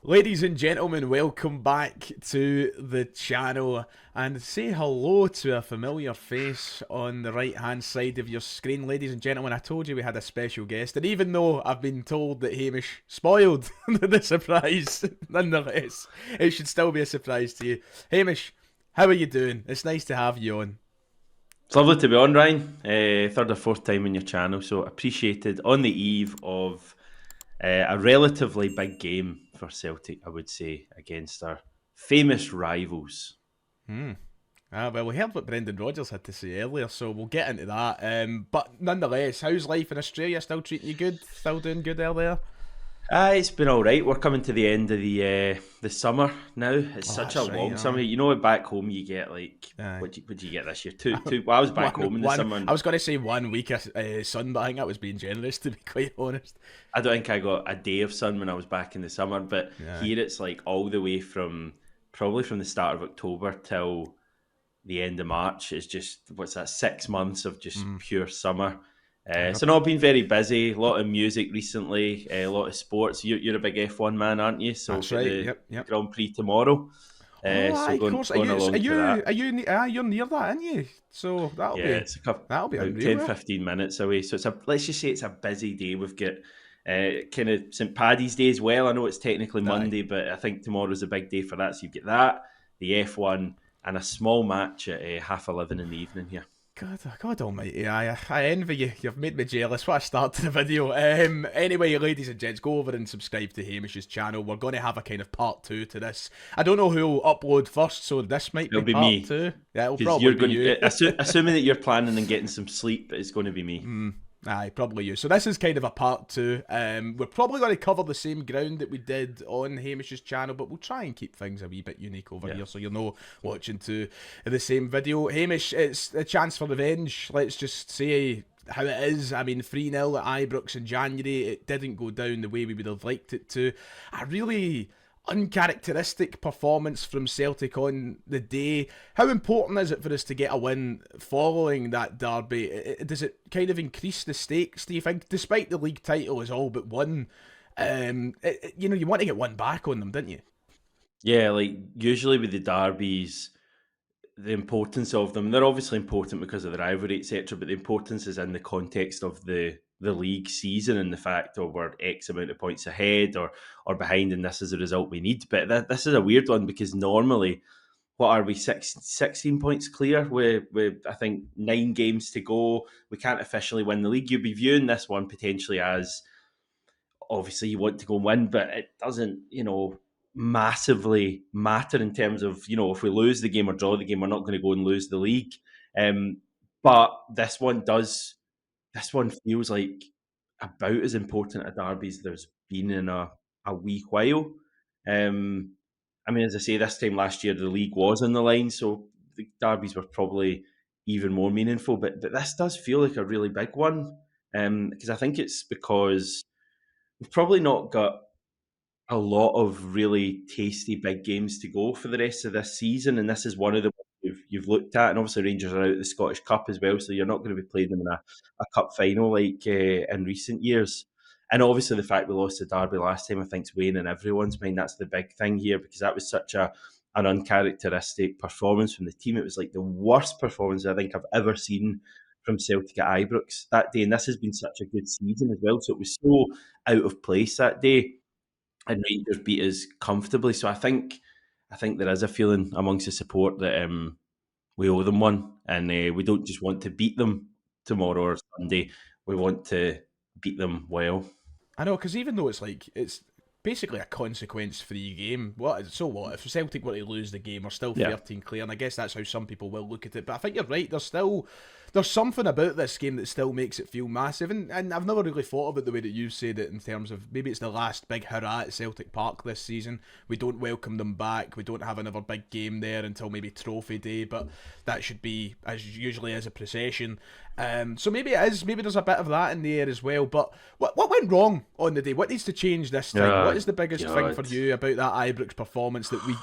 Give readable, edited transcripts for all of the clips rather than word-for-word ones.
Ladies and gentlemen, welcome back to the channel, and say hello to a familiar face on the right hand side of your screen. Ladies and gentlemen, I told you we had a special guest, and even though I've been told that Hamish spoiled the surprise, nonetheless, it should still be a surprise to you. Hamish, how are you doing? It's nice to have you on. It's lovely to be on, Ryan. Third or fourth time on your channel, so appreciated on the eve of a relatively big game for Celtic, I would say, against our famous rivals. Well, we heard what Brendan Rodgers had to say earlier, so we'll get into that. But nonetheless, how's life in Australia? Still treating you good? Still doing good out there? It's been all right. We're coming to the end of the summer now. It's such a That's right, long summer. You know, back home you get like Aye. what you get this year? Two. Well, I was back home in the summer. I was going to say 1 week of sun, but I think that was being generous, to be quite honest. I don't think I got a day of sun when I was back in the summer, but Yeah. here it's like all the way from probably from the start of October till the end of March. Is just, what's that, 6 months of just pure summer. So no, I've been very busy. A lot of music recently, a lot of sports. You're a big F1 man, aren't you? So That's right. the Yep. Grand Prix tomorrow. Aye, of course. Going along to that. You're near that, aren't you? So It's a couple, that'll be about unreal. 10, 15 minutes away. So let's just say it's a busy day. We've got kind of St. Paddy's Day as well. I know it's technically Monday, but I think tomorrow's a big day for that. So you've got that, the F1, and a small match at 11:30 in the evening here. God almighty, I envy you. You've made me jealous. What a start to the video. Anyway, ladies and gents, go over and subscribe to Hamish's channel. We're going to have a kind of part 2 to this. I don't know who will upload first, so this might It'll be be part me. 2. Yeah, it'll 'Cause probably you're be going you. assuming that you're planning on getting some sleep, it's going to be me. Aye, probably you. So this is kind of a part 2. We're probably going to cover the same ground that we did on Hamish's channel, but we'll try and keep things a wee bit unique over here, so you're no watching to the same video. Hamish, it's a chance for revenge. Let's just say how it is. I mean, 3-0 at Ibrox in January. It didn't go down the way we would have liked it to. A really uncharacteristic performance from Celtic on the day. How important is it for us to get a win following that derby? Does it kind of increase the stakes, do you think? Despite the league title is all but won, you want to get one back on them, didn't you? Yeah, like usually with the derbies, the importance of them, they're obviously important because of the rivalry, etc. But the importance is in the context of the league season and the fact of we're X amount of points ahead or behind, and this is the result we need. But this is a weird one because normally, what are we, 16 points clear with I think 9 games to go. We can't officially win the league. You'd be viewing this one potentially as, obviously you want to go and win, but it doesn't, massively matter in terms of, if we lose the game or draw the game, we're not going to go and lose the league. But this one does. This one feels like about as important a derby as there's been in a wee while. I mean, as I say, this time last year the league was on the line, so the derbies were probably even more meaningful. But this does feel like a really big one, because I think it's because we've probably not got a lot of really tasty big games to go for the rest of this season, and this is one of the ones you've looked at. And obviously, Rangers are out of the Scottish Cup as well, so you're not going to be playing them in a cup final like in recent years. And obviously, the fact we lost the derby last time, I think, is weighing in everyone's mind. That's the big thing here, because that was such an uncharacteristic performance from the team. It was like the worst performance I think I've ever seen from Celtic at Ibrox that day. And this has been such a good season as well, so it was so out of place that day. And Rangers beat us comfortably. So I think there is a feeling amongst the support that we owe them one, and we don't just want to beat them tomorrow or Sunday. We want to beat them well. I know, because even though it's basically a consequence-free game, so what? If Celtic were to lose the game, we're still 13 clear, and I guess that's how some people will look at it. But I think you're right, there's something about this game that still makes it feel massive, and I've never really thought about the way that you said it in terms of maybe it's the last big hurrah at Celtic Park this season. We don't welcome them back, we don't have another big game there until maybe Trophy Day, but that should be, as usually is, a procession. So maybe it is, maybe there's a bit of that in the air as well. But what went wrong on the day? What needs to change this time? What is the biggest thing for you about that Ibrox performance that we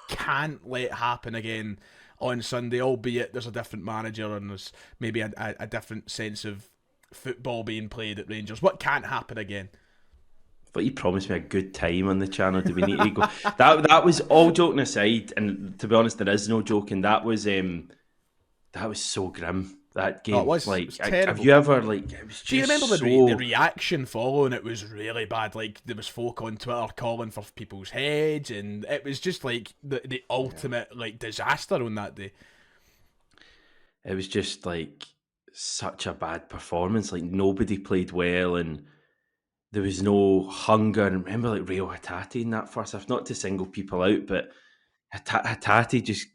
can't let happen again on Sunday, albeit there's a different manager and there's maybe a different sense of football being played at Rangers? What can't happen again? But you promised me a good time on the channel. Do we need to go? That was all joking aside, and to be honest, there is no joking. That was so grim. That Oh, it game, was. It was like, have terrible. you ever like? It was Do you remember just the so. reaction following it was really bad? Like there was folk on Twitter calling for people's heads, and it was just like the ultimate like disaster on that day. It was just like such a bad performance. Like nobody played well, and there was no hunger. And remember, like Rio Hatate in that first half, not to single people out, but Hatate just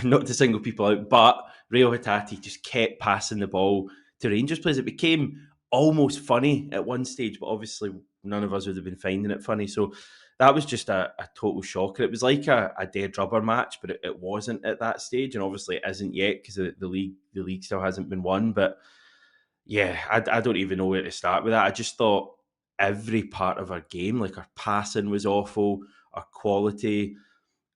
not to single people out, but Rio Hatate just kept passing the ball to Rangers players. It became almost funny at one stage, but obviously none of us would have been finding it funny. So that was just a total shocker. It was like a dead rubber match, but it wasn't at that stage, and obviously it isn't yet because the league still hasn't been won. But yeah, I don't even know where to start with that. I just thought every part of our game, like our passing was awful, our quality.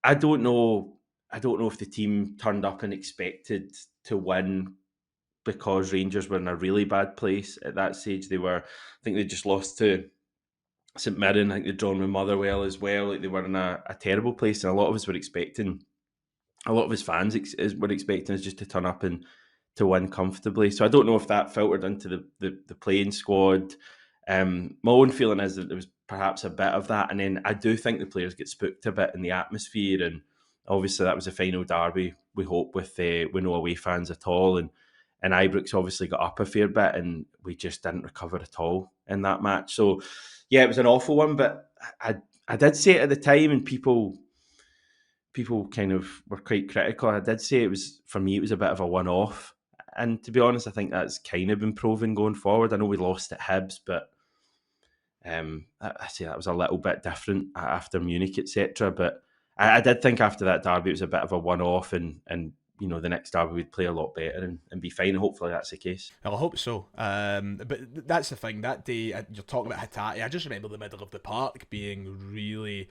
I don't know. I don't know if the team turned up and expected to win because Rangers were in a really bad place at that stage. I think they just lost to St Mirren. I think they'd drawn with Motherwell as well. Like they were in a terrible place, and a lot of us were expecting, a lot of his fans were expecting us just to turn up and to win comfortably. So I don't know if that filtered into the playing squad. My own feeling is that there was perhaps a bit of that, and then I do think the players get spooked a bit in the atmosphere, and obviously that was a final derby. We hope with no away fans at all, and Ibrox obviously got up a fair bit, and we just didn't recover at all in that match. So yeah, it was an awful one, but I did say it at the time, and people kind of were quite critical. I did say it was, for me, it was a bit of a one-off. And to be honest, I think that's kind of been proven going forward. I know we lost at Hibs, but I say that was a little bit different after Munich, etc. But I did think after that derby, it was a bit of a one-off, and the next derby we'd play a lot better and be fine. Hopefully that's the case. Well, I hope so. But that's the thing. That day, you're talking about Hatate. I just remember the middle of the park being really.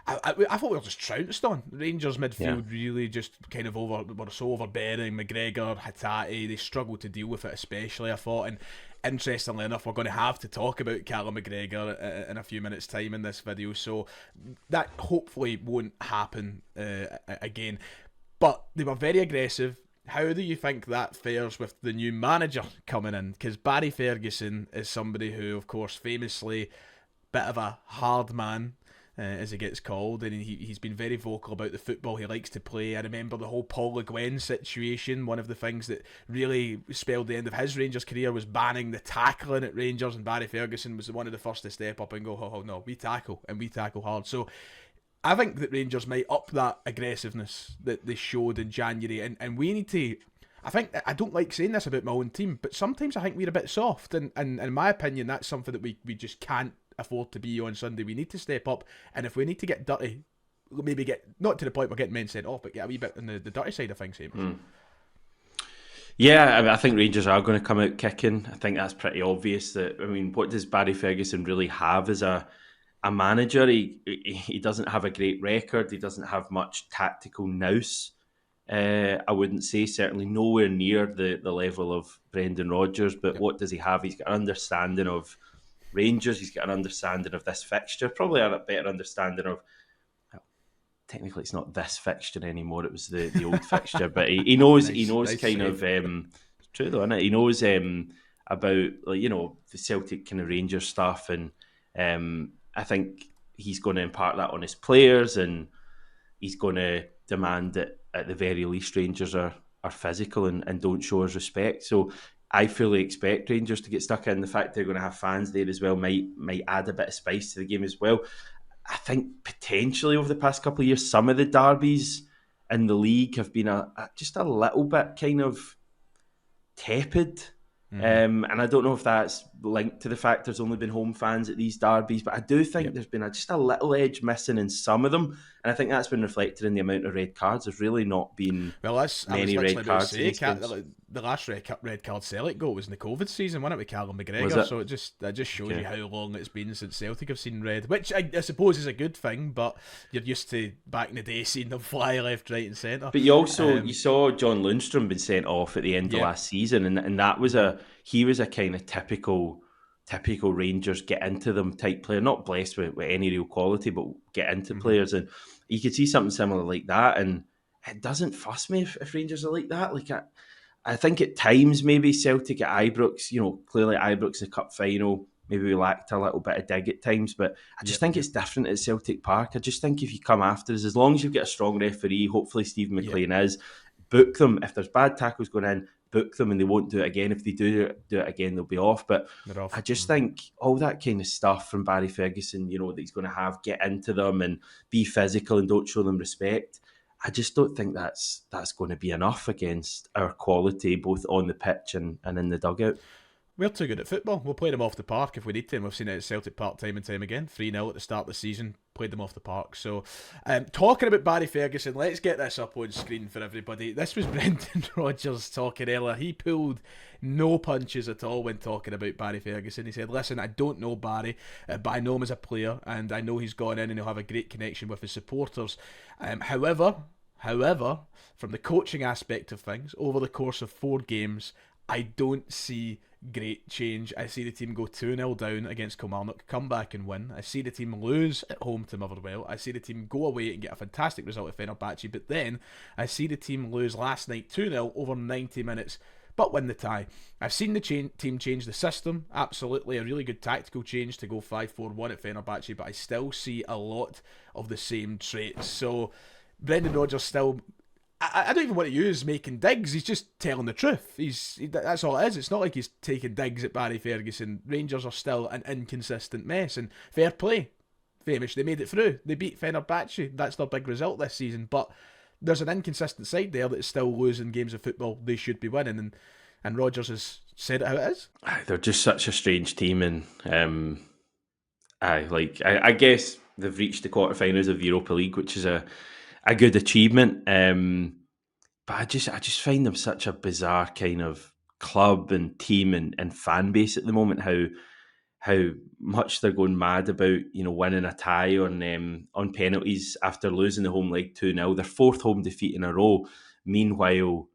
I thought we were just trounced on. Rangers midfield really just kind of were so overbearing. McGregor, Hatate, they struggled to deal with it, especially, I thought. And interestingly enough, we're going to have to talk about Callum McGregor in a few minutes' time in this video, so that hopefully won't happen again. But they were very aggressive. How do you think that fares with the new manager coming in? Because Barry Ferguson is somebody who, of course, famously, bit of a hard man, as he gets called, and he's been very vocal about the football he likes to play. I remember the whole Paul Le Guen situation. One of the things that really spelled the end of his Rangers career was banning the tackling at Rangers, and Barry Ferguson was one of the first to step up and go, oh no, we tackle, and we tackle hard. So I think that Rangers might up that aggressiveness that they showed in January, and we need to. I don't like saying this about my own team, but sometimes I think we're a bit soft, and in my opinion, that's something that we just can't afford to be on Sunday. We need to step up, and if we need to get dirty, maybe get, not to the point we're getting men sent off, but get a wee bit on the dirty side of things. Yeah, I think Rangers are going to come out kicking. I think that's pretty obvious. That, I mean, what does Barry Ferguson really have as a manager? He doesn't have a great record. He doesn't have much tactical nous. I wouldn't say, certainly nowhere near the level of Brendan Rodgers. But what does he have? He's got an understanding of Rangers. He's got an understanding of this fixture. Probably a better understanding of. Technically, it's not this fixture anymore. It was the old fixture, but he knows nice kind of. It's true though, isn't it? He knows about, like, the Celtic kind of Rangers stuff, and I think he's going to impart that on his players, and he's going to demand that at the very least Rangers are physical and don't show us respect. So I fully expect Rangers to get stuck in. The fact they're going to have fans there as well might add a bit of spice to the game as well. I think potentially over the past couple of years, some of the derbies in the league have been just a little bit kind of tepid. And I don't know if that's linked to the fact there's only been home fans at these derbies, but I do think there's been just a little edge missing in some of them, and I think that's been reflected in the amount of red cards. There's really not been many red cards. The last red card Celtic goal was in the COVID season, wasn't it, with Callum McGregor? So that just shows you how long it's been since Celtic have seen red, which I suppose is a good thing, but you're used to back in the day seeing them fly left, right and centre. But you also you saw John Lundstrom been sent off at the end of last season, and that was he was a kind of typical typical Rangers get into them type player, not blessed with any real quality, but get into players. And you could see something similar like that. And it doesn't fuss me if Rangers are like that. Like, I think at times maybe Celtic at Ibrox, clearly Ibrox the cup final, maybe we lacked a little bit of dig at times, but I just think it's different at Celtic Park. I just think if you come after us, as long as you've got a strong referee, hopefully Stephen McLean is, book them. If there's bad tackles going in, book them, and they won't do it again. If they do it again, they'll be off. But I just think all that kind of stuff from Barry Ferguson, that he's going to get into them and be physical and don't show them respect. I just don't think that's going to be enough against our quality, both on the pitch and in the dugout. We're too good at football. We'll play them off the park if we need to. And we've seen it at Celtic Park time and time again. 3-0 at the start of the season. Played them off the park. So, talking about Barry Ferguson, let's get this up on screen for everybody. This was Brendan Rodgers talking earlier. He pulled no punches at all when talking about Barry Ferguson. He said, listen, I don't know Barry, but I know him as a player, and I know he's gone in and he'll have a great connection with his supporters. However, from the coaching aspect of things, over the course of 4 games, I don't see great change. I see the team go 2-0 down against Kilmarnock, come back and win. I see the team lose at home to Motherwell. I see the team go away and get a fantastic result at Fenerbahce, but then I see the team lose last night 2-0 over 90 minutes, but win the tie. I've seen the team change the system, absolutely a really good tactical change to go 5-4-1 at Fenerbahce, but I still see a lot of the same traits. So Brendan Rodgers still, I don't even want to use making digs. He's just telling the truth. That's all it is. It's not like he's taking digs at Barry Ferguson. Rangers are still an inconsistent mess, and fair play. Famous, they made it through. They beat Fenerbahce. That's their big result this season. But there's an inconsistent side there that's still losing games of football they should be winning, and Rodgers has said it how it is. They're just such a strange team, and I guess they've reached the quarterfinals of the Europa League, which is a good achievement, but I just find them such a bizarre kind of club and team and fan base at the moment. How much they're going mad about winning a tie on penalties after losing the home leg 2-0, their 4th home defeat in a row. Meanwhile,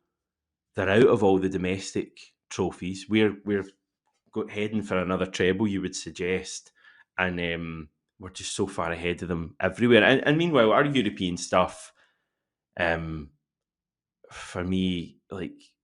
they're out of all the domestic trophies. We're heading for another treble, you would suggest, and we're just so far ahead of them everywhere. And meanwhile, our European stuff, for me,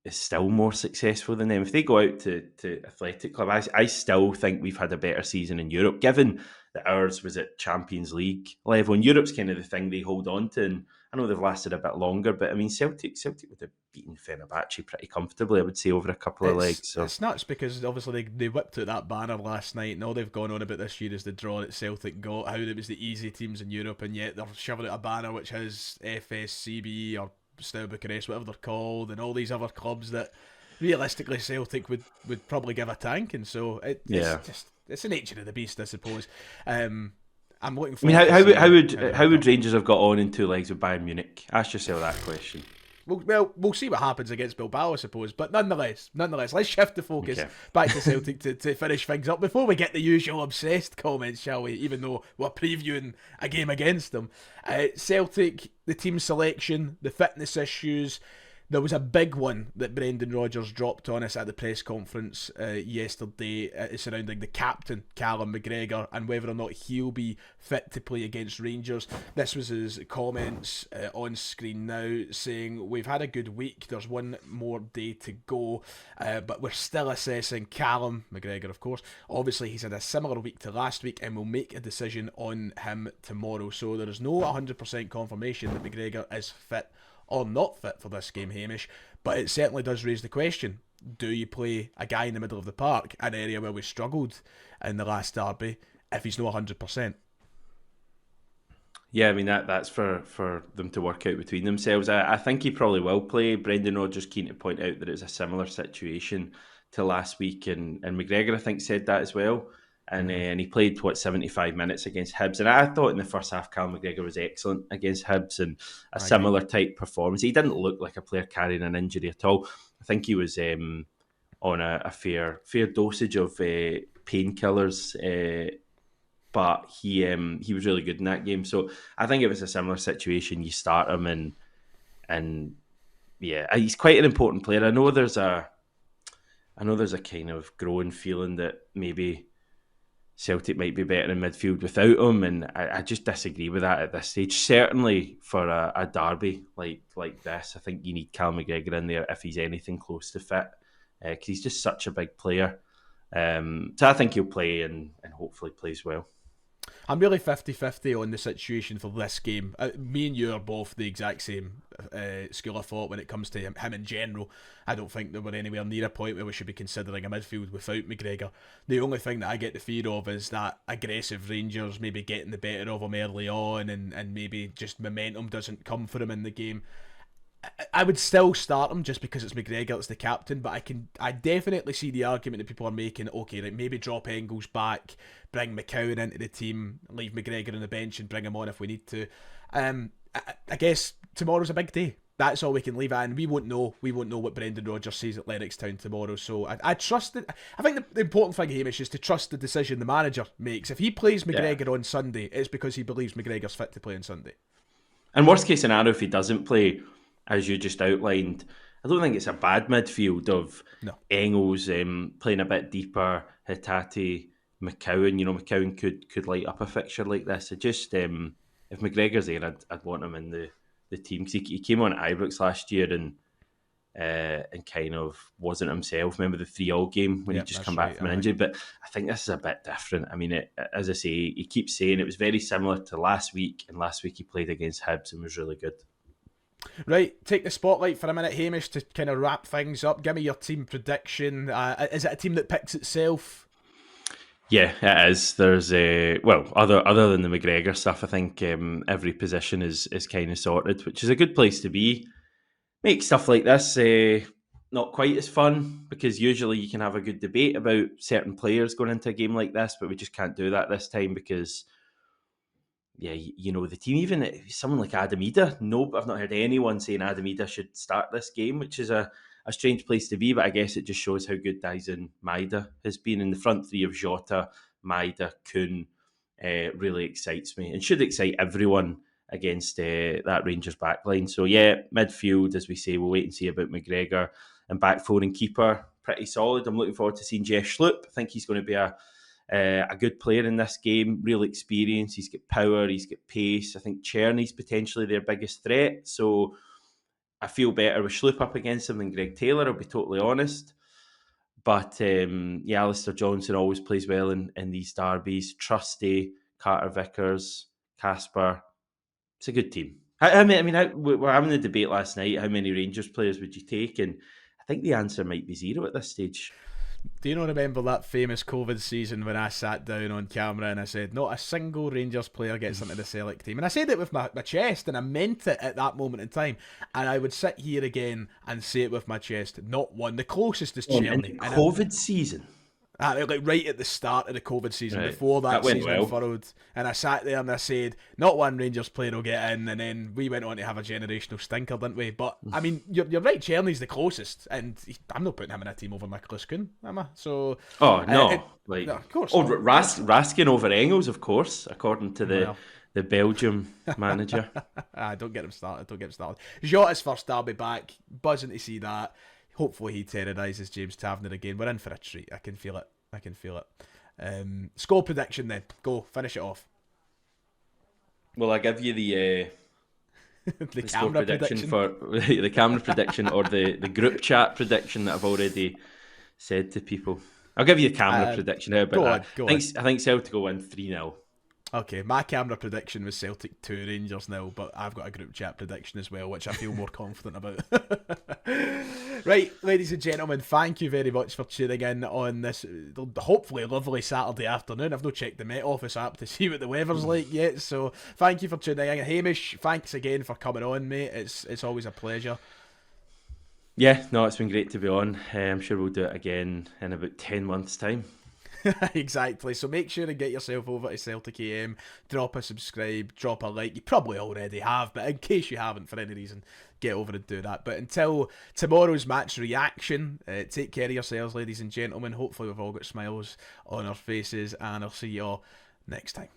is still more successful than them. If they go out to Athletic Club, I still think we've had a better season in Europe, given that ours was at Champions League level. And Europe's kind of the thing they hold on to. And I know they've lasted a bit longer, but I mean, Celtic would have beaten Fenerbahce pretty comfortably, I would say, over a couple of legs. So it's nuts because obviously they whipped out that banner last night, and all they've gone on about this year is the draw that Celtic got, how it was the easy teams in Europe, and yet they're shoving out a banner which has FSCB or Steaua Bucharest, whatever they're called, and all these other clubs that realistically Celtic would probably give a tank, and so it's the nature of the beast, I suppose. I'm looking forward. I mean, how would Rangers have got on in 2 legs with Bayern Munich? Ask yourself that question. Well, we'll see what happens against Bilbao, I suppose. But nonetheless, let's shift the focus back to Celtic to finish things up before we get the usual obsessed comments, shall we? Even though we're previewing a game against them. Celtic, the team selection, the fitness issues. There was a big one that Brendan Rodgers dropped on us at the press conference yesterday surrounding the captain, Callum McGregor, and whether or not he'll be fit to play against Rangers. This was his comments on screen now, saying, we've had a good week, there's one more day to go, but we're still assessing Callum McGregor, of course. Obviously, he's had a similar week to last week, and we'll make a decision on him tomorrow. So there is no 100% confirmation that McGregor is fit or not fit for this game, Hamish, but it certainly does raise the question: do you play a guy in the middle of the park, an area where we struggled in the last derby, if he's not 100%? Yeah, I mean, that's for them to work out between themselves. I think he probably will play. Brendan Rodgers keen to point out that it's a similar situation to last week, and McGregor, I think, said that as well. And he played 75 minutes against Hibs, and I thought in the first half Callum McGregor was excellent against Hibs, and a similar type performance. He didn't look like a player carrying an injury at all. I think he was on a fair dosage of painkillers, but he was really good in that game. So I think it was a similar situation. You start him, and yeah, he's quite an important player. I know there's a kind of growing feeling that maybe Celtic might be better in midfield without him, and I just disagree with that at this stage. Certainly for a derby like this, I think you need Callum McGregor in there if he's anything close to fit, because he's just such a big player. So I think he'll play and hopefully plays well. I'm really 50-50 on the situation for this game. Me and you are both the exact same school of thought when it comes to him in general. I don't think that we're anywhere near a point where we should be considering a midfield without McGregor. The only thing that I get the fear of is that aggressive Rangers maybe getting the better of him early on, and maybe just momentum doesn't come for him in the game. I would still start him just because it's McGregor, it's the captain, but I definitely see the argument that people are making. Okay, like maybe drop Engels back, bring McCowan into the team, leave McGregor on the bench and bring him on if we need to. I guess tomorrow's a big day. That's all we can leave it, and we won't know what Brendan Rodgers says at Lennoxtown tomorrow. So I trust it. I think the important thing, Hamish, is to trust the decision the manager makes. If he plays McGregor on Sunday, it's because he believes McGregor's fit to play on Sunday. And worst case scenario, if he doesn't play, as you just outlined, I don't think it's a bad midfield of Engels playing a bit deeper, Hatate, McCowan. McCowan could light up a fixture like this. It just, if McGregor's there, I'd want him in the team, because he came on at Ibrox last year and kind of wasn't himself. Remember the 3-3 game when he just come back from an injury? But I think this is a bit different. I mean, as I say, he keeps saying it was very similar to last week, and last week he played against Hibs and was really good. Right, take the spotlight for a minute, Hamish, to kind of wrap things up. Give me your team prediction. Is it a team that picks itself? Yeah, it is. There's other than the McGregor stuff, I think every position is kind of sorted, which is a good place to be. Make stuff like this not quite as fun, because usually you can have a good debate about certain players going into a game like this, but we just can't do that this time because, the team, even someone like Adam Ida, nope, I've not heard anyone saying Adam Ida should start this game, which is a strange place to be, but I guess it just shows how good Daisen Maeda has been. In the front three of Jota, Maeda, Kuhn really excites me and should excite everyone against that Rangers backline. So midfield, as we say, we'll wait and see about McGregor, and back four and keeper, pretty solid. I'm looking forward to seeing Jeff Schlupp. I think he's going to be a good player in this game, real experience. He's got power, he's got pace. I think Czerny's potentially their biggest threat, so I feel better with Schlupp up against him than Greg Taylor, I'll be totally honest. But Alistair Johnson always plays well in these derbies. Trusty, Carter Vickers, Casper. It's a good team. We were having a debate last night, how many Rangers players would you take? And I think the answer might be 0 at this stage. Do you not remember that famous COVID season when I sat down on camera and I said, not a single Rangers player gets into the Celtic team? And I said it with my chest, and I meant it at that moment in time. And I would sit here again and say it with my chest, not one. The closest is Czerny. COVID season? Like right at the start of the COVID season, before that season unfurled. And I sat there and I said, not one Rangers player will get in. And then we went on to have a generational stinker, didn't we? But, I mean, you're right, Czerny's the closest. And I'm not putting him in a team over Nicholas Kuhn, am I? So, no. No, of course. Raskin over Engels, of course, according to the Belgium manager. Don't get him started. Jota's first derby back. Buzzing to see that. Hopefully he terrorises James Taverner again. We're in for a treat. I can feel it. Score prediction then. Go, finish it off. Well, I give you the camera prediction for the camera prediction, or the group chat prediction that I've already said to people. I'll give you a camera prediction. How about that? I think Celtic will win 3-0. Okay, my camera prediction was Celtic 2, Rangers 0, but I've got a group chat prediction as well, which I feel more confident about. Right, ladies and gentlemen, thank you very much for tuning in on this hopefully lovely Saturday afternoon. I've not checked the Met Office app to see what the weather's like yet, so thank you for tuning in. Hamish, thanks again for coming on, mate. It's always a pleasure. Yeah, no, it's been great to be on. I'm sure we'll do it again in about 10 months' time. Exactly, so make sure to get yourself over to Celtic AM, drop a subscribe, drop a like. You probably already have, but in case you haven't for any reason, get over and do that. But until tomorrow's match reaction, take care of yourselves, ladies and gentlemen. Hopefully we've all got smiles on our faces, and I'll see you all next time.